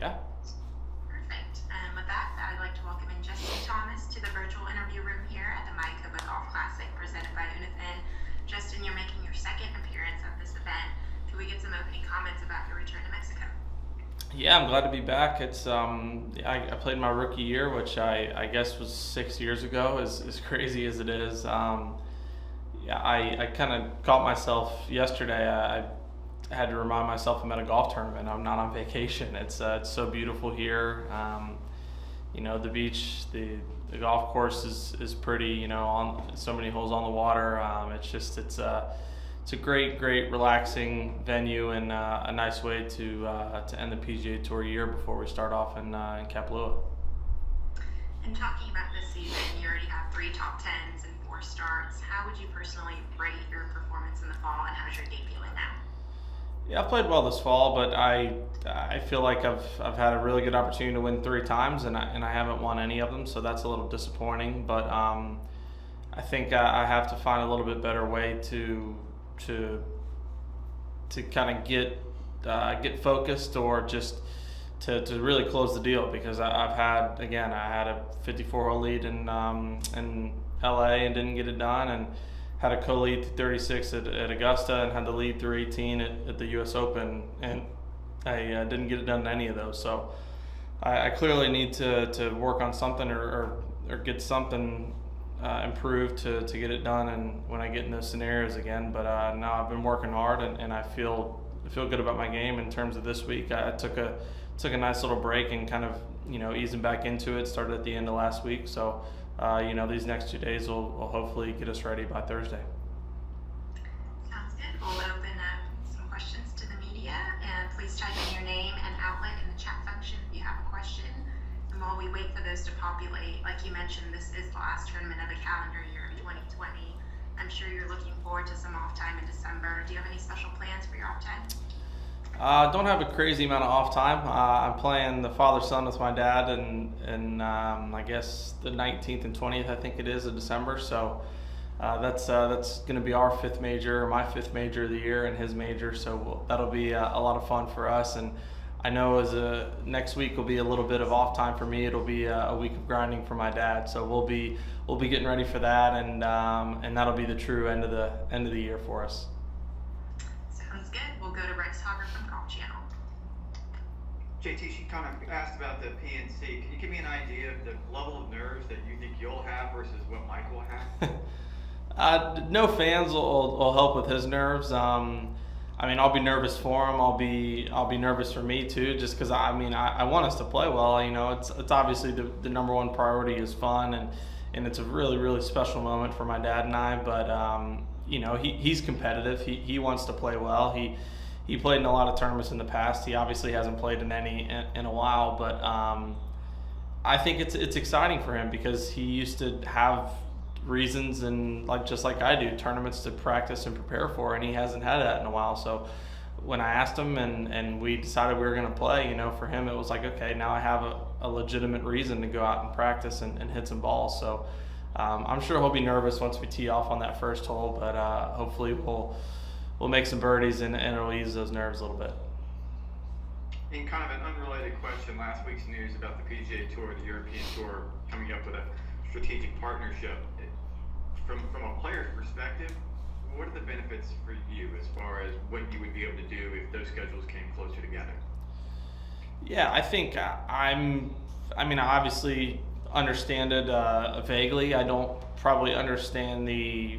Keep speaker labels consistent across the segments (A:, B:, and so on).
A: Yeah.
B: Perfect. And with that, I'd like to welcome in Justin Thomas to the virtual interview room here at the Mayakoba Golf Classic presented by UNIFIN. Justin, you're making your second appearance at this event. Could we get some opening comments about your return to Mexico?
A: Yeah, I'm glad to be back. I played my rookie year, which I guess was 6 years ago, as crazy as it is. Yeah, I kind of caught myself yesterday. I had to remind myself I'm at a golf tournament. I'm not on vacation. It's so beautiful here. The beach, the golf course is pretty. On so many holes on the water. It's a great, relaxing venue and a nice way to end the PGA Tour year before we start off in Kapalua.
B: And talking about this season, you already have 3 top 10s and 4 starts. How would you personally rate your performance in the fall, and how's your game feeling now?
A: Yeah, I've played well this fall, but I feel like I've had a really good opportunity to win 3 times, and I haven't won any of them, so that's a little disappointing. But I think I have to find a little bit better way to kind of get focused, or just to really close the deal, because I had a 54-hole lead in LA and didn't get it done, and had a co-lead through 36 at Augusta, and had the lead through 18 at the U.S. Open, and I didn't get it done in any of those. So I clearly need to work on something, or get something improved to get it done, and when I get in those scenarios again. But now I've been working hard, and I feel good about my game in terms of this week. I took a nice little break and kind of easing back into it. Started at the end of last week, so these next 2 days will hopefully get us ready by Thursday.
B: Sounds good. We'll open up some questions to the media, and please type in your name and outlet in the chat function if you have a question. And while we wait for those to populate, like you mentioned, this is the last tournament of the calendar year of 2020. I'm sure you're looking forward to some off time in December. Do you have any special plans for your off time?
A: Don't have a crazy amount of off time. I'm playing the father-son with my dad, and I guess the 19th and 20th, I think it is, of December. So that's going to be our 5th major, my 5th major of the year, and his major. So that'll be a lot of fun for us. And I know next week will be a little bit of off time for me. It'll be a week of grinding for my dad. So we'll be getting ready for that, and that'll be the true end of the year for us.
B: Sounds good. We'll go to Bryce Hogger from Golf Channel.
C: JT, she kind of asked about the PNC. Can you give me an idea of the level of nerves that you think you'll have versus what Mike will have?
A: No fans will help with his nerves. I'll be nervous for him. I'll be nervous for me too, just because I want us to play well. It's obviously the number one priority is fun, and it's a really, really special moment for my dad and I. But he's competitive. He wants to play well. He played in a lot of tournaments in the past. He obviously hasn't played in any in a while, but I think it's exciting for him, because he used to have reasons, and just like I do, tournaments to practice and prepare for, and he hasn't had that in a while. So when I asked him and we decided we were going to play, for him it was like, okay, now I have a legitimate reason to go out and practice and hit some balls. So I'm sure he'll be nervous once we tee off on that first hole, but hopefully we'll make some birdies, and it'll ease those nerves a little bit.
C: In kind of an unrelated question, last week's news about the PGA Tour, the European Tour, coming up with a strategic partnership. From a player's perspective, what are the benefits for you as far as what you would be able to do if those schedules came closer together?
A: Yeah, I think I obviously understand it vaguely. I don't probably understand the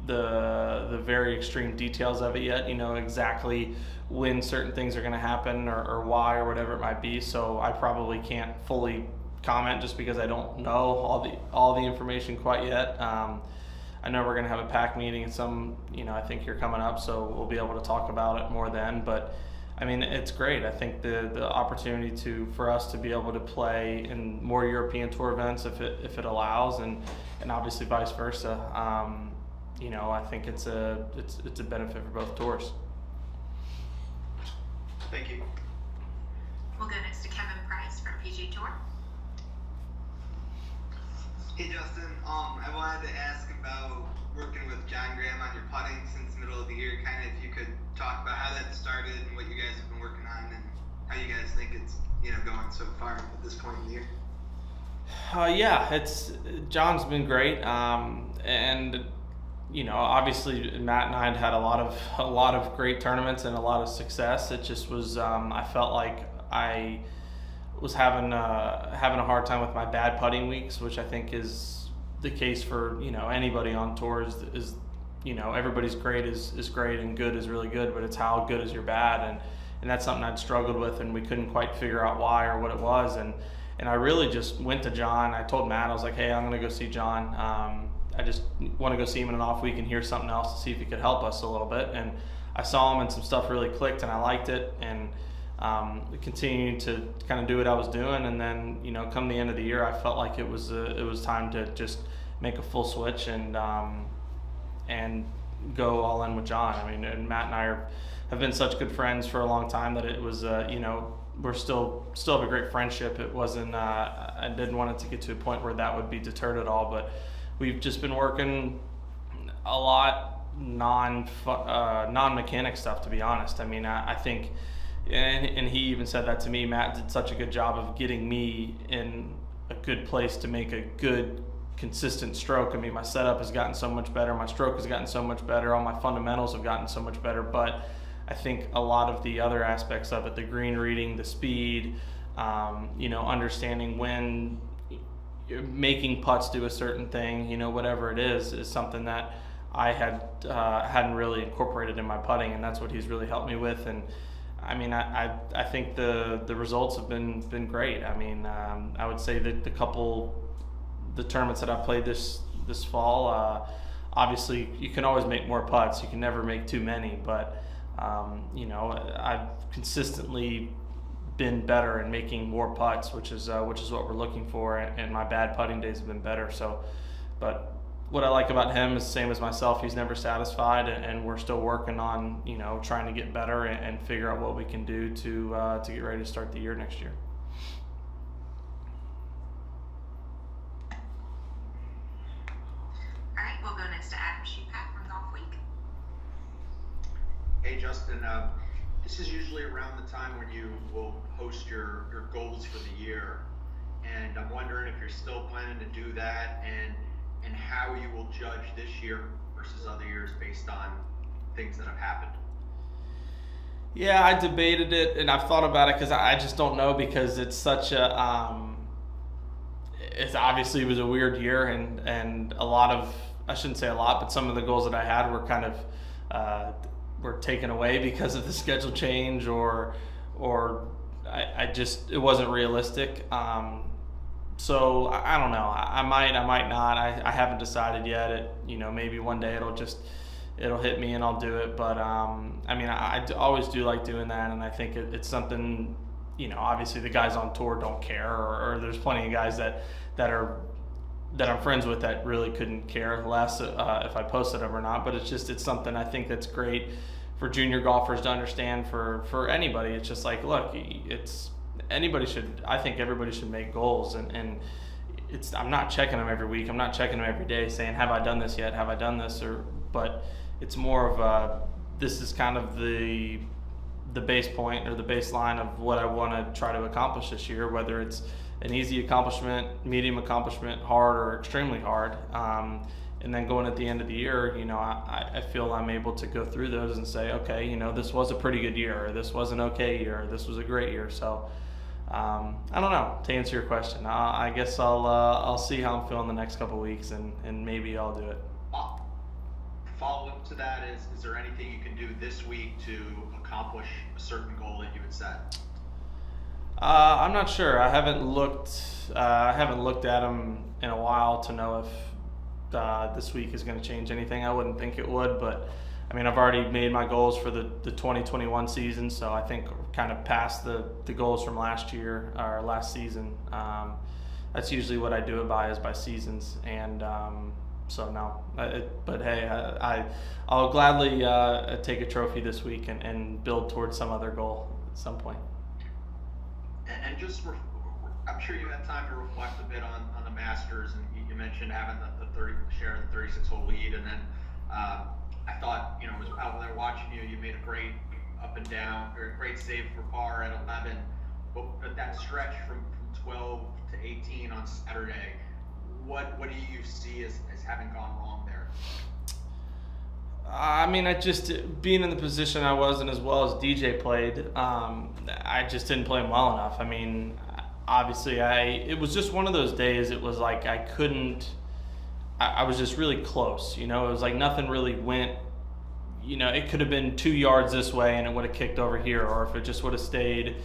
A: very extreme details of it yet, exactly when certain things are going to happen, or why, or whatever it might be. So I probably can't fully comment, just because I don't know all the information quite yet. I know we're going to have a PAC meeting and I think you're coming up, so we'll be able to talk about it more then. But it's great. I think the opportunity for us to be able to play in more European Tour events, if it allows, and obviously vice versa. I think it's a benefit for both tours.
C: Thank you.
B: We'll go next to Kevin Price from PGA Tour.
D: Hey Justin, I wanted to ask about working with John Graham on your putting since the middle of the year. Kind of if you could talk about how that started and what you guys have been working on, and how you guys think it's so far at this point in the year?
A: Yeah, John's been great, and obviously Matt and I had a lot of great tournaments and a lot of success. It just was I felt like I was having a hard time with my bad putting weeks, which I think is the case for anybody on tour. Is everybody's great is great and good is really good, but it's how good is your bad, and that's something I'd struggled with, and we couldn't quite figure out why or what it was, and I really just went to John. I told Matt, I was like, hey, I'm going to go see John. I just want to go see him in an off week and hear something else to see if he could help us a little bit. And I saw him and some stuff really clicked and I liked it, and continued to kind of do what I was doing. And then, come the end of the year, I felt like it was time to just make a full switch and go all in with John. I mean, and Matt and I have been such good friends for a long time that it was, we're still have a great friendship. It wasn't, I didn't want it to get to a point where that would be deterred at all, but we've just been working a lot non-mechanic stuff, to be honest. I mean, I think, and he even said that to me, Matt did such a good job of getting me in a good place to make a good, consistent stroke. I mean, my setup has gotten so much better, my stroke has gotten so much better, all my fundamentals have gotten so much better, but I think a lot of the other aspects of it, the green reading, the speed, understanding when making putts do a certain thing, whatever it is something that I hadn't really incorporated in my putting, and that's what he's really helped me with. And I mean, I think the results have been great. I mean, I would say that the tournaments that I've played this fall, obviously you can always make more putts. You can never make too many, but I've consistently been better in making more putts, which is what we're looking for, and my bad putting days have been better. So, but what I like about him is the same as myself. He's never satisfied, and we're still working on trying to get better and figure out what we can do to get ready to start the year next year.
B: All right, we'll go next to Adam Shupat from Golf Week.
E: Hey Justin, this is usually around the time when you will post your goals for the year, and I'm wondering if you're still planning to do that, and how you will judge this year versus other years based on things that have happened.
A: Yeah, I debated it, and I've thought about it because I just don't know, because it's such a it's obviously it was a weird year, and a lot of, I shouldn't say a lot, but some of the goals that I had were kind of were taken away because of the schedule change, or I just, it wasn't realistic. So I don't know. I might not. I haven't decided yet. Maybe one day it'll hit me and I'll do it. But I mean, I always do like doing that, and I think it's something. Obviously the guys on tour don't care, or there's plenty of guys that I'm friends with that really couldn't care less if I posted them or not. But it's something I think that's great for junior golfers to understand. For anybody, it's just like, look, I think everybody should make goals, and I'm not checking them every week. I'm not checking them every day saying, have I done this yet? Have I done this? But it's more of this is kind of the base point or the baseline of what I want to try to accomplish this year, whether it's an easy accomplishment, medium accomplishment, hard, or extremely hard. And then going at the end of the year, I feel I'm able to go through those and say, okay, this was a pretty good year, or this was an okay year, or this was a great year. So I don't know, to answer your question. I guess I'll see how I'm feeling the next couple of weeks, and maybe I'll do it.
E: Follow-up to that is there anything you can do this week to accomplish a certain goal that you had set?
A: I'm not sure. I haven't looked at them in a while to know if this week is going to change anything. I wouldn't think it would, but I mean, I've already made my goals for the 2021 season, so I think kind of past the goals from last year or last season. That's usually what I do it by, is by seasons, and so no. But hey, I'll gladly take a trophy this week and build towards some other goal at some point.
E: And just, I'm sure you had time to reflect a bit on the Masters, and you mentioned having the 30 share the 36-hole lead, and then I thought, was out there watching you. You made a great up and down, or a great save for par at 11. but that stretch from 12 to 18 on Saturday, what do you see as having gone wrong there?
A: I mean, I just, being in the position I was in as well as DJ played, I just didn't play him well enough. I mean, obviously, it was just one of those days. It was like I couldn't. I was just really close. You know, it was like nothing really went. You know, it could have been 2 yards this way and it would have kicked over here, or if it just would have stayed.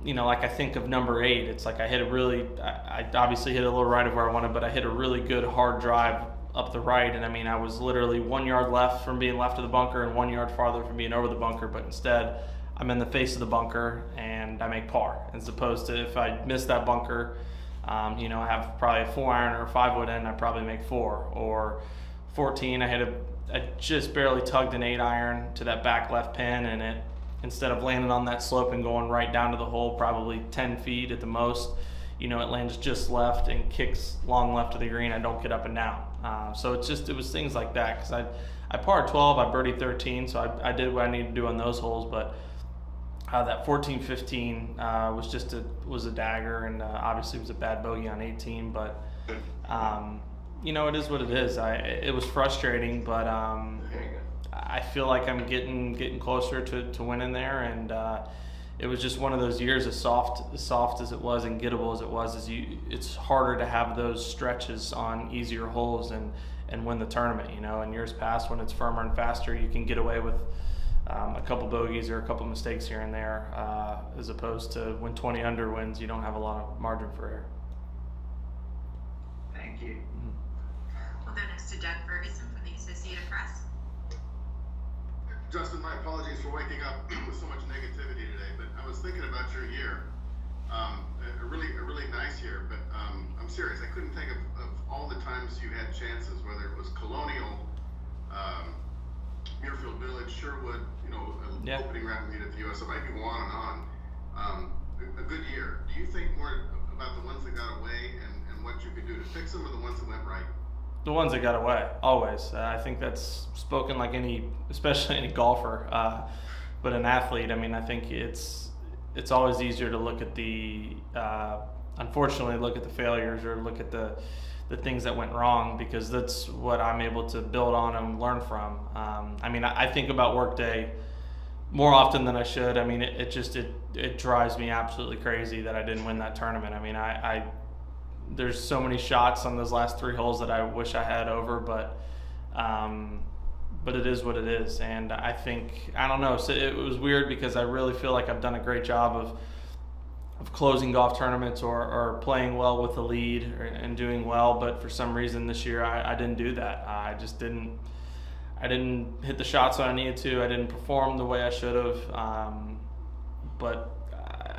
A: You know, like I think of number 8. It's like I hit I obviously hit a little right of where I wanted, but I hit a really good hard drive up the right, and I mean, I was literally 1 yard left from being left of the bunker and 1 yard farther from being over the bunker, but instead I'm in the face of the bunker and I make par, as opposed to if I miss that bunker, you know, I have probably a 4-iron or a 5-wood in, I probably make 4. Or 14, I just barely tugged an 8-iron to that back left pin, and it, instead of landing on that slope and going right down to the hole, probably 10 feet at the most, you know, it lands just left and kicks long left of the green. I don't get up and down. So it was things like that, because I parred 12, I birdied 13, so I did what I needed to do on those holes. But that 14-15 was a dagger, and obviously it was a bad bogey on 18. But you know, it is what it is. It was frustrating, but I feel like I'm getting closer to winning there, and it was just one of those years, as soft as it was and gettable as it was, it's harder to have those stretches on easier holes and win the tournament. You know, in years past, when it's firmer and faster, you can get away with a couple bogeys or a couple mistakes here and there, as opposed to when 20 under wins, you don't have a lot of margin for error.
E: Thank you.
B: We'll go next to Doug Ferguson from the Associated Press.
F: Justin, my apologies for waking up with so much negativity today, but I was thinking about your year. A really nice year, but I'm serious. I couldn't think of all the times you had chances, whether it was Colonial, Muirfield Village, Sherwood, you know, opening round lead at the US. So I could go on and on. A good year. Do you think more about the ones that got away and what you could do to fix them, or the ones that went right?
A: The ones that got away, always. I think that's spoken like especially any golfer, but an athlete. I mean, I think it's always easier to look at unfortunately, look at the failures or look at the things that went wrong, because that's what I'm able to build on and learn from. I mean, I think about workday more often than I should. I mean, it drives me absolutely crazy that I didn't win that tournament. I mean, there's so many shots on those last 3 holes that I wish I had over, but it is what it is. And I think, I don't know, so it was weird, because I really feel like I've done a great job of closing golf tournaments or playing well with the lead and doing well, but for some reason this year I didn't do that. I didn't hit the shots that I needed to. I didn't perform the way I should have.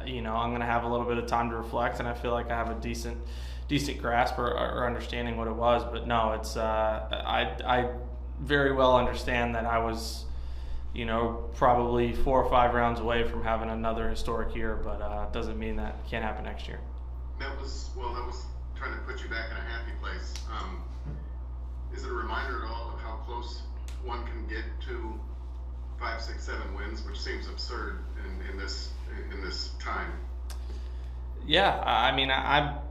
A: You know, I'm going to have a little bit of time to reflect, and I feel like I have a decent grasp or understanding what it was. But no, it's I very well understand that I was, you know, probably 4 or 5 rounds away from having another historic year, but it doesn't mean that can't happen next year.
F: That was trying to put you back in a happy place. Is it a reminder at all of how close one can get to 5, 6, 7 wins, which seems absurd in this time?
A: Yeah, I mean, I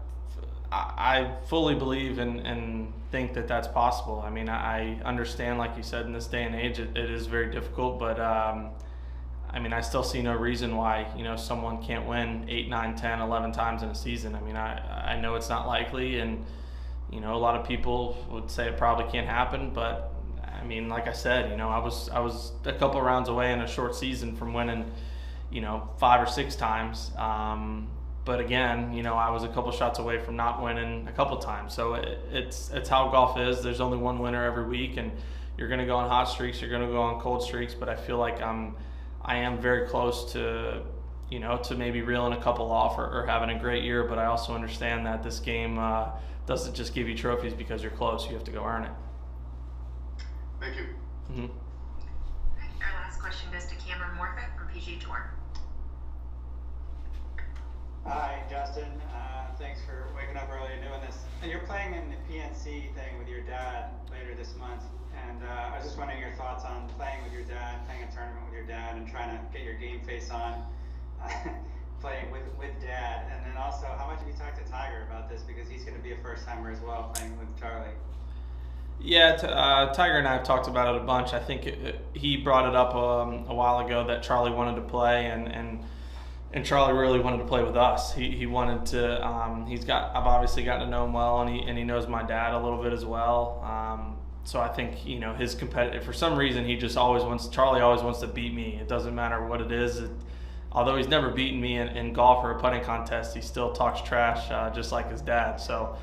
A: fully believe and think that that's possible. I mean, I understand, like you said, in this day and age, it is very difficult, but I mean, I still see no reason why, you know, someone can't win 8, 9, 10, 11 times in a season. I mean, I know it's not likely, and, you know, a lot of people would say it probably can't happen, but I mean, like I said, you know, I was a couple rounds away in a short season from winning, you know, 5 or 6 times. But again, you know, I was a couple shots away from not winning a couple times. So it's how golf is. There's only one winner every week, and you're going to go on hot streaks, you're going to go on cold streaks. But I feel like I am very close to, you know, to maybe reeling a couple off or having a great year. But I also understand that this game doesn't just give you trophies because you're close. You have to go earn it.
F: Thank you.
B: Mm-hmm. Our last question goes to Cameron Morfitt from PGA Tour.
G: Hi, Justin. Thanks for waking up early and doing this. And you're playing in the PNC thing with your dad later this month. And I was just wondering your thoughts on playing with your dad, playing a tournament with your dad, and trying to get your game face on. playing with Dad, and then also how much have you talked to Tiger about this, because he's going to be a first timer as well playing with Charlie.
A: Yeah, Tiger and I have talked about it a bunch. I think he brought it up a while ago that Charlie wanted to play, and Charlie really wanted to play with us. He wanted to. I've obviously gotten to know him well, and he knows my dad a little bit as well. So I think his competitive. For some reason, Charlie always wants to beat me. It doesn't matter what it is. Although he's never beaten me in golf or a putting contest, he still talks trash just like his dad. So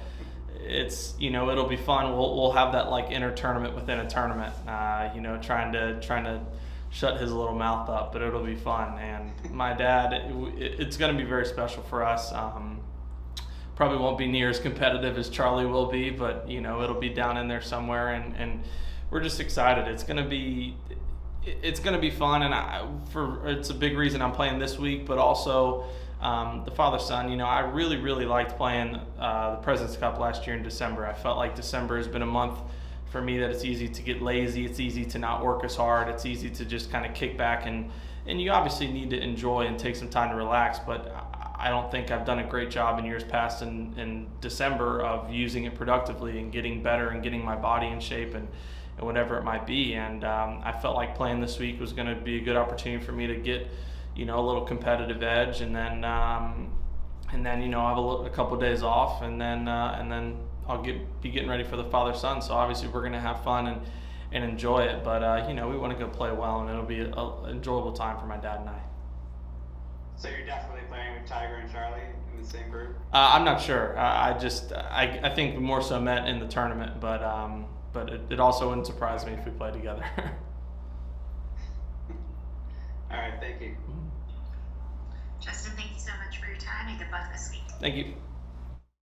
A: it's it'll be fun. We'll have that like inner tournament within a tournament. Trying to shut his little mouth up, but it'll be fun. And my dad, it's going to be very special for us. Probably won't be near as competitive as Charlie will be, but it'll be down in there somewhere, and we're just excited. It's going to be fun, and it's a big reason I'm playing this week, but also the father-son. I really liked playing the President's Cup last year in December. I felt like December has been a month for me that it's easy to get lazy, it's easy to not work as hard, it's easy to just kind of kick back, and you obviously need to enjoy and take some time to relax, but I don't think I've done a great job in years past in December of using it productively and getting better and getting my body in shape and whatever it might be. And I felt like playing this week was going to be a good opportunity for me to get a little competitive edge, and then I'll have a couple of days off, and then I'll be getting ready for the father-son. So obviously we're going to have fun and enjoy it, but we want to go play well, and it'll be an enjoyable time for my dad and I.
G: So you're definitely playing with Tiger and Charlie in the same group?
A: I'm not sure. I think we more so met in the tournament, but it also wouldn't surprise me if we played together.
G: All right, thank you.
B: Justin, thank you so much for your time, and good luck this week.
A: Thank you.